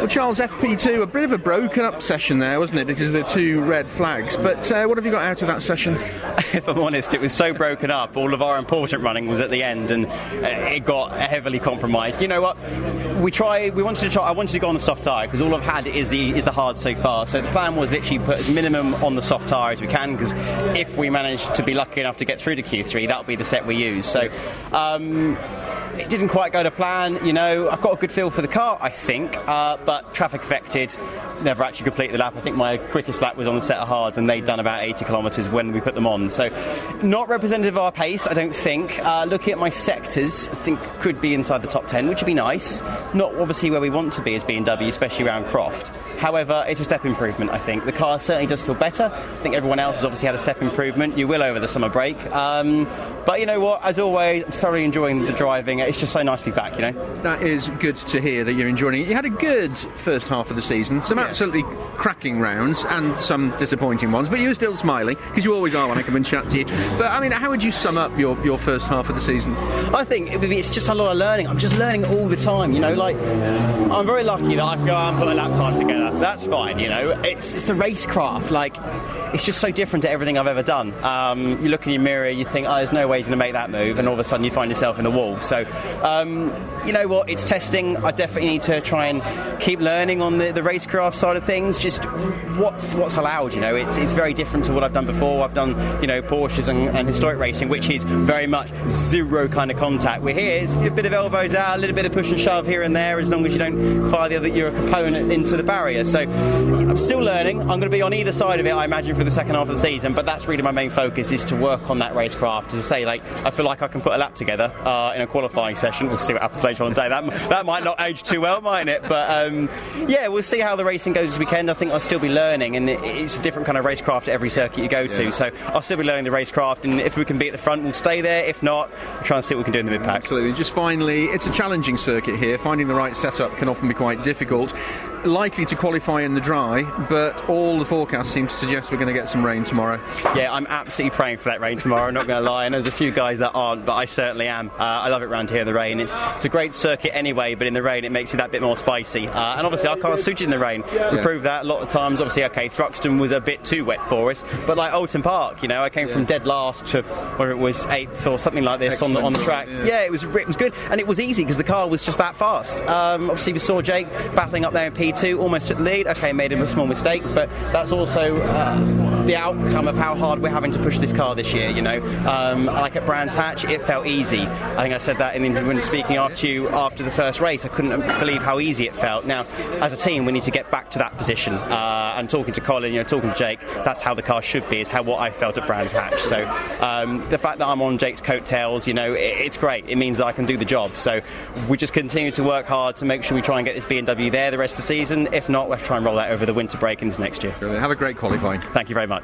Well, Charles, FP2, a bit of a broken up session there, wasn't it, because of the 2 red flags. But what have you got out of that session? If I'm honest, it was so broken up. All of our important running was at the end, and it got heavily compromised. You know what? I wanted to go on the soft tyre, because all I've had is the hard so far. So the plan was literally put as minimum on the soft tyre as we can, because if we manage to be lucky enough to get through to Q3, that'll be the set we use. So it didn't quite go to plan. You know, I got a good feel for the car, I think, but traffic affected, never actually completed the lap. I think my quickest lap was on the set of hards, and they'd done about 80 kilometres when we put them on. So not representative of our pace, I don't think. Looking at my sectors, I think could be inside the top 10, which would be nice. Not obviously where we want to be as B&W, especially around Croft. However, it's a step improvement, I think. The car certainly does feel better. I think everyone else has obviously had a step improvement. You will over the summer break. But you know what? As always, I'm thoroughly enjoying the driving. It's just so nice to be back, you know? That is good to hear that you're enjoying it. You had a good first half of the season. Some absolutely cracking rounds and some disappointing ones. But you were still smiling, because you always are when I come and chat to you. But, I mean, how would you sum up your first half of the season? I think it's just a lot of learning. I'm just learning all the time, you know? Like, I'm very lucky that I can go out and put a lap time together. That's fine, you know. It's the racecraft. Like, it's just so different to everything I've ever done. You look in your mirror, you think, there's no way he's going to make that move, and all of a sudden you find yourself in the wall. So, you know what, it's testing. I definitely need to try and keep learning on the racecraft side of things, just what's allowed, you know. It's very different to what I've done before. I've done, you know, Porsches and historic racing, which is very much zero kind of contact. We're here, it's a bit of elbows out, a little bit of push and shove here and there, as long as you don't fire your opponent into the barrier. So I'm still learning. I'm going to be on either side of it, I imagine, for the second half of the season, but that's really my main focus, is to work on that racecraft. As I say, like, I feel like I can put a lap together in a qualifying session. We'll see what happens later on today. That might not age too well, mightn't it? But yeah, we'll see how the racing goes this weekend. I think I'll still be learning, and it's a different kind of racecraft at every circuit you go to. So I'll still be learning the racecraft, and if we can be at the front, we'll stay there. If not, we'll try and see what we can do in the mid-pack. Absolutely. Just finally, it's a challenging circuit here. Finding the right setup can often be quite difficult. Likely to qualify in the dry, but all the forecasts seem to suggest we're going to get some rain tomorrow. Yeah, I'm absolutely praying for that rain tomorrow, I'm not going to lie, and there's a few guys that aren't, but I certainly am. I love it around here in the rain. It's a great circuit anyway, but in the rain it makes it that bit more spicy. And obviously our car's suited in the rain. We proved that a lot of times. Obviously, okay, Thruxton was a bit too wet for us, but like Alton Park, you know, I came from dead last to where it was 8th or something like this on the track. Yeah, it was good, and it was easy because the car was just that fast. Obviously we saw Jake battling up there in P2, almost took the lead. Okay, made him a small mistake, but that's also the outcome of how hard we're having to push this car this year, you know. Like at Brands Hatch, it felt easy. I think I said that when speaking after you after the first race. I couldn't believe how easy it felt. Now, as a team, we need to get back to that position. And talking to Colin, you know, talking to Jake, that's how the car should be, is what I felt at Brands Hatch. So the fact that I'm on Jake's coattails, you know, it's great. It means that I can do the job. So we just continue to work hard to make sure we try and get this B&W there the rest of the season. If not, we'll try and roll that over the winter break into next year. Have a great qualifying. Thank you very much.